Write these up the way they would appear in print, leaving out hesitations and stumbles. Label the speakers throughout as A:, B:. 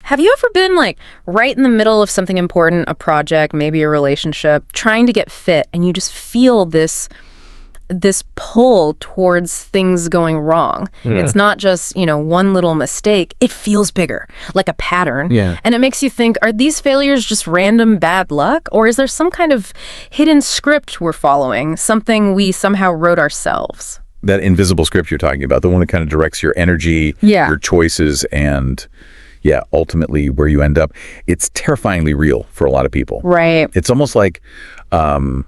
A: Have you ever been like right in the middle of something important, a project, maybe a relationship, trying to get fit, and you just feel this pull towards things going wrong? It's not just, one little mistake. It feels bigger, like a pattern.
B: Yeah.
A: And it makes you think, are these failures just random bad luck? Or is there some kind of hidden script we're following, something we somehow wrote ourselves?
C: That invisible script you're talking about, the one that kind of directs your energy, your choices, and ultimately where you end up. It's terrifyingly real for a lot of people.
A: Right.
C: It's almost like an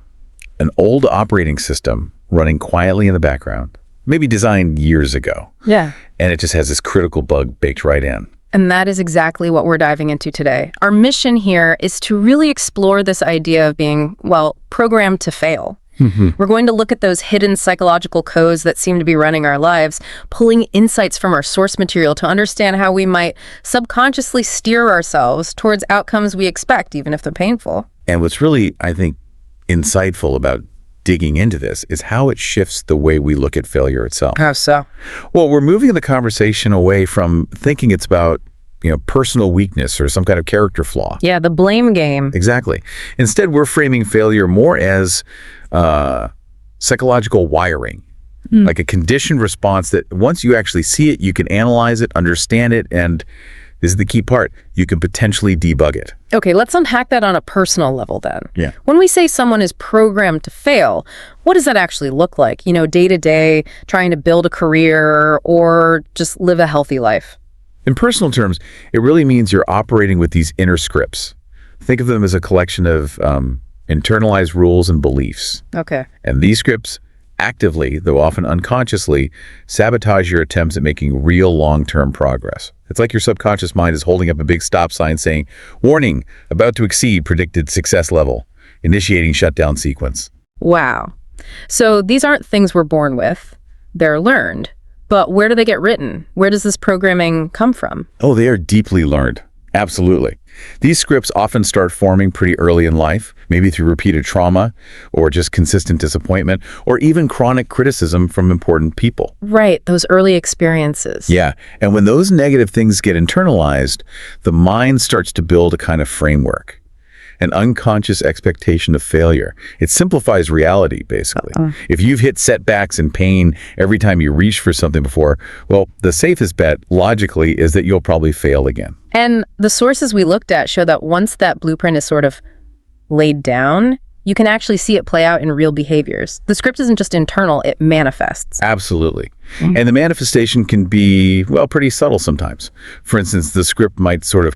C: old operating system running quietly in the background, maybe designed years ago.
A: Yeah.
C: And it just has this critical bug baked right in.
A: And that is exactly what we're diving into today. Our mission here is to really explore this idea of being, programmed to fail. We're going to look at those hidden psychological codes that seem to be running our lives, pulling insights from our source material to understand how we might subconsciously steer ourselves towards outcomes we expect, even if they're painful.
C: And what's really, I think, insightful about digging into this is how it shifts the way we look at failure itself.
A: How so?
C: Well, we're moving the conversation away from thinking it's about personal weakness or some kind of character flaw.
A: Yeah, the blame game.
C: Exactly. Instead, we're framing failure more as psychological wiring, like a conditioned response that once you actually see it, you can analyze it, understand it, and this is the key part, you can potentially debug it.
A: Okay, let's unpack that on a personal level then.
C: Yeah.
A: When we say someone is programmed to fail, what does that actually look like? Day to day, trying to build a career or just live a healthy life?
C: In personal terms, it really means you're operating with these inner scripts. Think of them as a collection of internalized rules and beliefs.
A: Okay.
C: And these scripts actively, though often unconsciously, sabotage your attempts at making real long-term progress. It's like your subconscious mind is holding up a big stop sign saying, "Warning, about to exceed predicted success level, initiating shutdown sequence."
A: Wow. So these aren't things we're born with. They're learned. But where do they get written? Where does this programming come from?
C: Oh, they are deeply learned. Absolutely. These scripts often start forming pretty early in life, maybe through repeated trauma or just consistent disappointment or even chronic criticism from important people.
A: Right, those early experiences.
C: Yeah, and when those negative things get internalized, the mind starts to build a kind of framework, an unconscious expectation of failure. It simplifies reality, basically. If you've hit setbacks and pain every time you reach for something before, well, the safest bet, logically, is that you'll probably fail again.
A: And the sources we looked at show that once that blueprint is sort of laid down, you can actually see it play out in real behaviors. The script isn't just internal, it manifests.
C: Absolutely. And the manifestation can be, pretty subtle sometimes. For instance, the script might sort of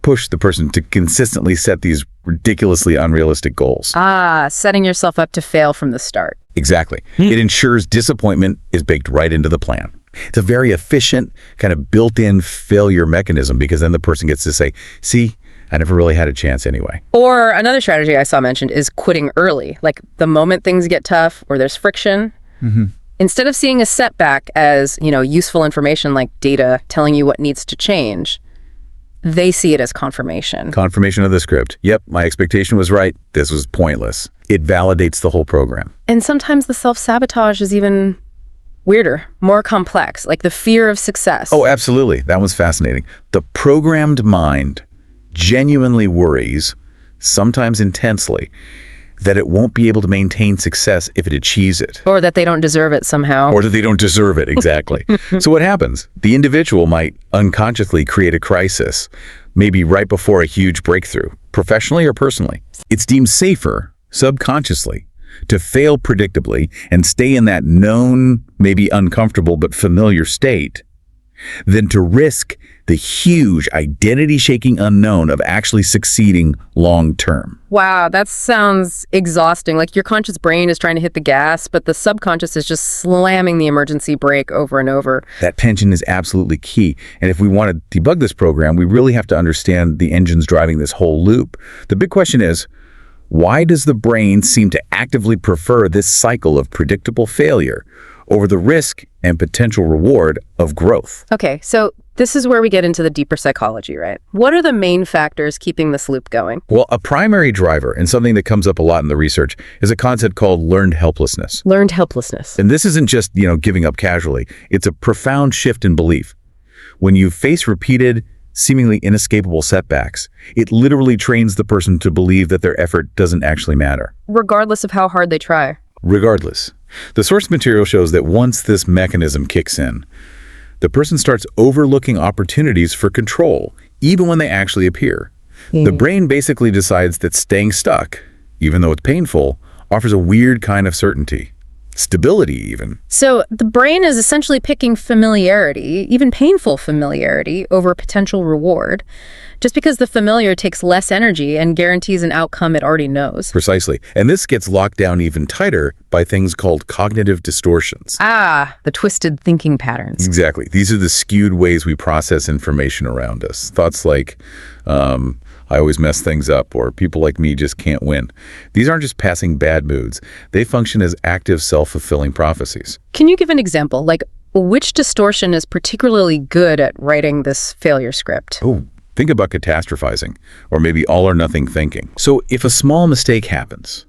C: push the person to consistently set these ridiculously unrealistic goals.
A: Setting yourself up to fail from the start.
C: Exactly. It ensures disappointment is baked right into the plan. It's a very efficient kind of built-in failure mechanism because then the person gets to say, "See, I never really had a chance anyway."
A: Or another strategy I saw mentioned is quitting early. Like the moment things get tough or there's friction, instead of seeing a setback as, useful information like data telling you what needs to change, they see it as confirmation.
C: Confirmation of the script. Yep, my expectation was right. This was pointless. It validates the whole program.
A: And sometimes the self-sabotage is even weirder, more complex, like the fear of success.
C: Oh, absolutely. That was fascinating. The programmed mind genuinely worries, sometimes intensely, that it won't be able to maintain success if it achieves it.
A: Or that they don't deserve it somehow.
C: Or that they don't deserve it, exactly. So what happens? The individual might unconsciously create a crisis, maybe right before a huge breakthrough, professionally or personally. It's deemed safer, subconsciously, to fail predictably and stay in that known, maybe uncomfortable but familiar state, than to risk the huge identity-shaking unknown of actually succeeding long-term.
A: Wow, that sounds exhausting. Like your conscious brain is trying to hit the gas, but the subconscious is just slamming the emergency brake over and over.
C: That tension is absolutely key. And if we want to debug this program, we really have to understand the engines driving this whole loop. The big question is, why does the brain seem to actively prefer this cycle of predictable failure over the risk and potential reward of growth?
A: Okay, so this is where we get into the deeper psychology, right? What are the main factors keeping this loop going?
C: Well, a primary driver, and something that comes up a lot in the research, is a concept called learned helplessness.
A: Learned helplessness.
C: And this isn't just, giving up casually. It's a profound shift in belief. When you face repeated, seemingly inescapable setbacks. It literally trains the person to believe that their effort doesn't actually matter.
A: Regardless of how hard they try.
C: Regardless. The source material shows that once this mechanism kicks in, the person starts overlooking opportunities for control, even when they actually appear. The brain basically decides that staying stuck, even though it's painful, offers a weird kind of certainty. Stability, even.
A: So the brain is essentially picking familiarity, even painful familiarity, over potential reward, just because the familiar takes less energy and guarantees an outcome it already knows.
C: Precisely. And this gets locked down even tighter by things called cognitive distortions.
A: Ah, the twisted thinking patterns.
C: Exactly. These are the skewed ways we process information around us. Thoughts like, I always mess things up, or people like me just can't win. These aren't just passing bad moods. They function as active self-fulfilling prophecies.
A: Can you give an example? Like, which distortion is particularly good at writing this failure script?
C: Oh, think about catastrophizing, or maybe all or nothing thinking. So if a small mistake happens,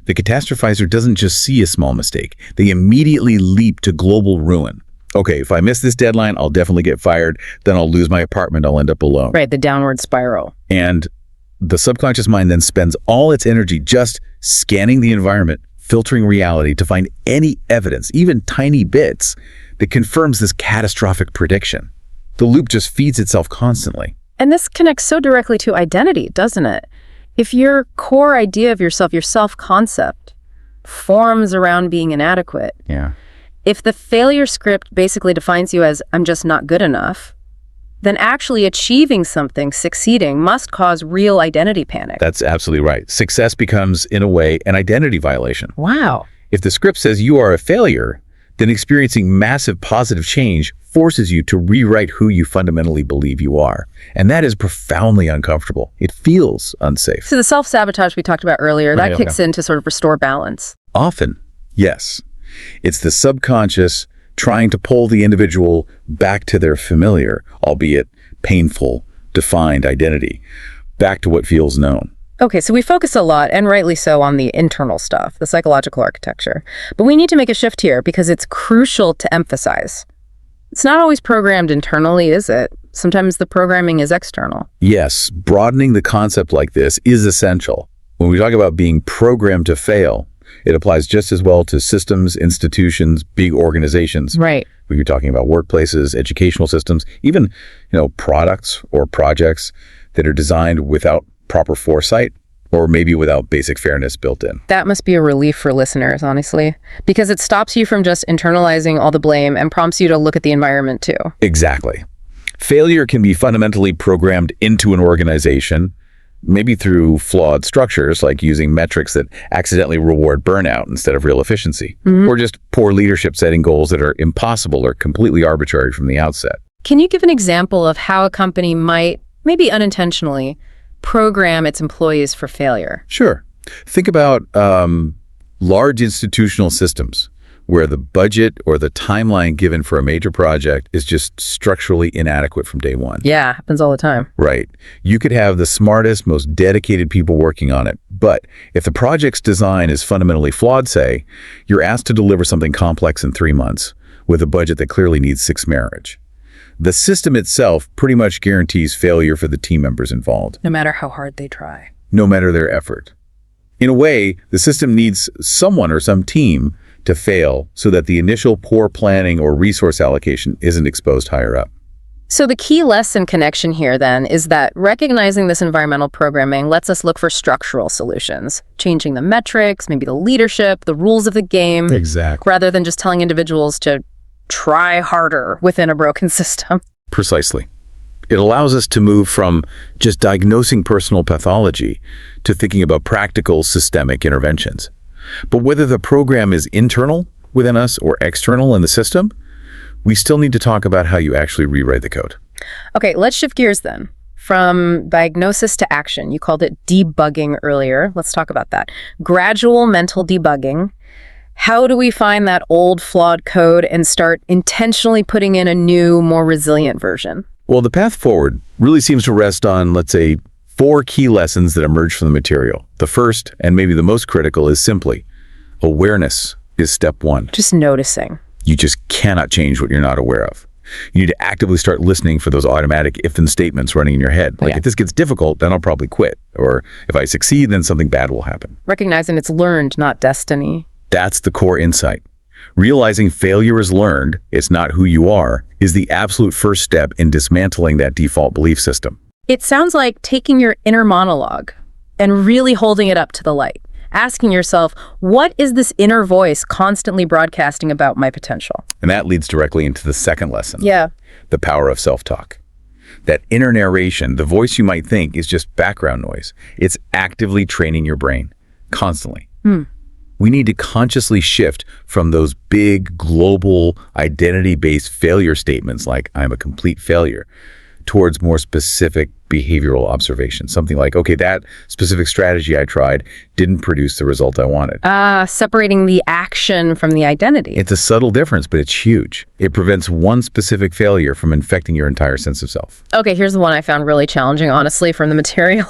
C: the catastrophizer doesn't just see a small mistake. They immediately leap to global ruin. Okay, if I miss this deadline, I'll definitely get fired. Then I'll lose my apartment. I'll end up alone.
A: Right, the downward spiral.
C: And the subconscious mind then spends all its energy just scanning the environment, filtering reality to find any evidence, even tiny bits, that confirms this catastrophic prediction. The loop just feeds itself constantly.
A: And this connects so directly to identity, doesn't it? If your core idea of yourself, your self-concept, forms around being inadequate,
C: Yeah.
A: if the failure script basically defines you as, I'm just not good enough, then actually achieving something, succeeding, must cause real identity panic.
C: That's absolutely right. Success becomes, in a way, an identity violation.
A: Wow.
C: If the script says you are a failure, then experiencing massive positive change forces you to rewrite who you fundamentally believe you are. And that is profoundly uncomfortable. It feels unsafe.
A: So the self-sabotage we talked about earlier, that
C: Right,
A: kicks in to sort of restore balance.
C: Often, yes. It's the subconscious trying to pull the individual back to their familiar, albeit painful, defined identity, back to what feels known.
A: Okay, so we focus a lot, and rightly so, on the internal stuff, the psychological architecture. But we need to make a shift here because it's crucial to emphasize. It's not always programmed internally, is it? Sometimes the programming is external.
C: Yes, broadening the concept like this is essential. When we talk about being programmed to fail, it applies just as well to systems, institutions, big organizations.
A: Right.
C: We were talking about workplaces, educational systems, even, products or projects that are designed without proper foresight, or maybe without basic fairness built in.
A: That must be a relief for listeners, honestly, because it stops you from just internalizing all the blame and prompts you to look at the environment too.
C: Exactly. Failure can be fundamentally programmed into an organization, maybe through flawed structures like using metrics that accidentally reward burnout instead of real efficiency, or just poor leadership setting goals that are impossible or completely arbitrary from the outset.
A: Can you give an example of how a company might, maybe unintentionally, program its employees for failure?
C: Sure. Think about large institutional systems where the budget or the timeline given for a major project is just structurally inadequate from day one.
A: Yeah, happens all the time.
C: Right. You could have the smartest, most dedicated people working on it, but if the project's design is fundamentally flawed, say, you're asked to deliver something complex in 3 months with a budget that clearly needs 6 marriage. The system itself pretty much guarantees failure for the team members involved.
A: No matter how hard they try.
C: No matter their effort. In a way, the system needs someone or some team to fail so that the initial poor planning or resource allocation isn't exposed higher up.
A: So the key lesson connection here then is that recognizing this environmental programming lets us look for structural solutions, changing the metrics, maybe the leadership, the rules of the game.
C: Exactly.
A: Rather than just telling individuals to try harder within a broken system.
C: Precisely. It allows us to move from just diagnosing personal pathology to thinking about practical systemic interventions. But whether the program is internal within us or external in the system, we still need to talk about how you actually rewrite the code.
A: Okay, let's shift gears then. From diagnosis to action. You called it debugging earlier. Let's talk about that. Gradual mental debugging. How do we find that old flawed code and start intentionally putting in a new, more resilient version?
C: Well, the path forward really seems to rest on, let's say, 4 key lessons that emerge from the material. The first, and maybe the most critical, is simply awareness is step 1.
A: Just noticing.
C: You just cannot change what you're not aware of. You need to actively start listening for those automatic if-then statements running in your head. Like,
A: Yeah.
C: if this gets difficult, then I'll probably quit. Or if I succeed, then something bad will happen.
A: Recognizing it's learned, not destiny.
C: That's the core insight. Realizing failure is learned, it's not who you are, is the absolute first step in dismantling that default belief system.
A: It sounds like taking your inner monologue and really holding it up to the light. Asking yourself, what is this inner voice constantly broadcasting about my potential?
C: And that leads directly into the second lesson.
A: Yeah.
C: The power of self-talk. That inner narration, the voice you might think is just background noise. It's actively training your brain, constantly. We need to consciously shift from those big, global, identity-based failure statements like, I'm a complete failure, towards more specific behavioral observations. Something like, okay, that specific strategy I tried didn't produce the result I wanted.
A: Separating the action from the identity.
C: It's a subtle difference, but it's huge. It prevents one specific failure from infecting your entire sense of self.
A: Okay, here's the one I found really challenging, honestly, from the material.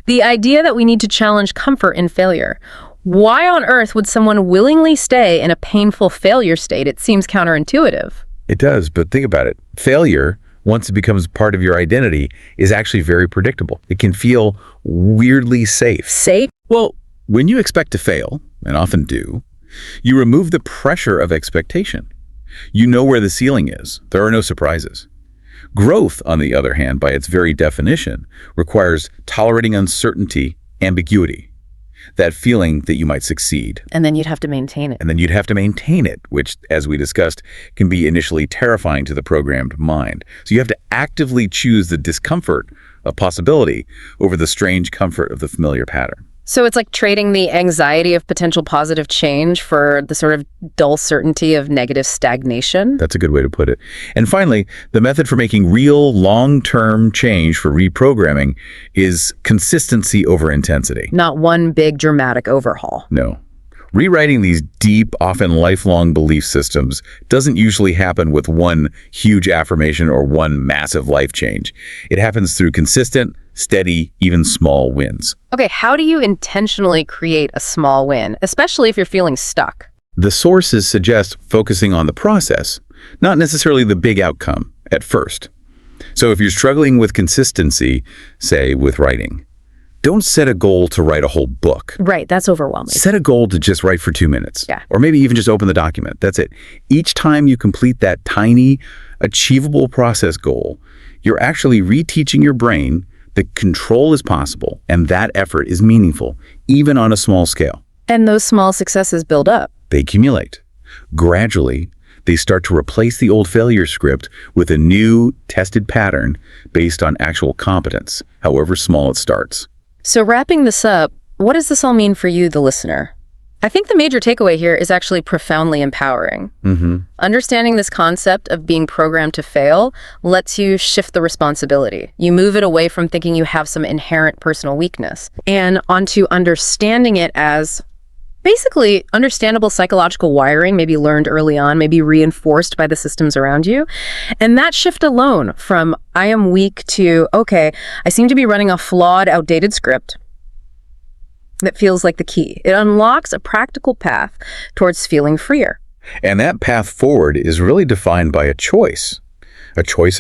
A: The idea that we need to challenge comfort in failure. Why on earth would someone willingly stay in a painful failure state? It seems counterintuitive.
C: It does, but think about it. Failure, once it becomes part of your identity, is actually very predictable. It can feel weirdly safe.
A: Safe?
C: Well, when you expect to fail, and often do, you remove the pressure of expectation. You know where the ceiling is. There are no surprises. Growth, on the other hand, by its very definition, requires tolerating uncertainty, ambiguity. That feeling that you might succeed.
A: And then you'd have to maintain it.
C: And then you'd have to maintain it, which, as we discussed, can be initially terrifying to the programmed mind. So you have to actively choose the discomfort of possibility over the strange comfort of the familiar pattern.
A: So it's like trading the anxiety of potential positive change for the sort of dull certainty of negative stagnation.
C: That's a good way to put it. And finally, the method for making real long-term change for reprogramming is consistency over intensity.
A: Not one big dramatic overhaul.
C: No. Rewriting these deep, often lifelong belief systems doesn't usually happen with one huge affirmation or one massive life change. It happens through consistent, steady, even small wins.
A: Okay, how do you intentionally create a small win, especially if you're feeling stuck?
C: The sources suggest focusing on the process, not necessarily the big outcome at first. So if you're struggling with consistency, say with writing, don't set a goal to write a whole book.
A: Right, that's overwhelming.
C: Set a goal to just write for 2 minutes.
A: Yeah.
C: Or maybe even just open the document. That's it. Each time you complete that tiny, achievable process goal, you're actually reteaching your brain that control is possible and that effort is meaningful, even on a small scale.
A: And those small successes build up.
C: They accumulate. Gradually, they start to replace the old failure script with a new, tested pattern based on actual competence, however small it starts.
A: So wrapping this up, what does this all mean for you, the listener? I think the major takeaway here is actually profoundly empowering. Understanding this concept of being programmed to fail lets you shift the responsibility. You move it away from thinking you have some inherent personal weakness and onto understanding it as basically understandable psychological wiring, maybe learned early on, maybe reinforced by the systems around you. And that shift alone from I am weak to, okay, I seem to be running a flawed, outdated script, that feels like the key. It unlocks a practical path towards feeling freer.
C: And that path forward is really defined by a choice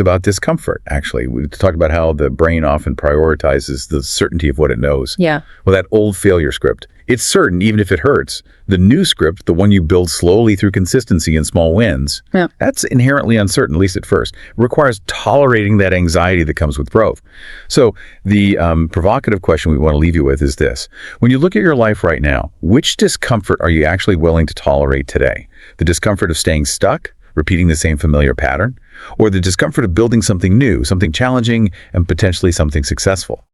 C: about discomfort, actually. We talked about how the brain often prioritizes the certainty of what it knows.
A: Yeah.
C: Well, that old failure script, it's certain even if it hurts. The new script, the one you build slowly through consistency and small wins, that's inherently uncertain, at least at first. It requires tolerating that anxiety that comes with growth. So the provocative question we want to leave you with is this. When you look at your life right now, which discomfort are you actually willing to tolerate today? The discomfort of staying stuck, repeating the same familiar pattern, or the discomfort of building something new, something challenging, and potentially something successful?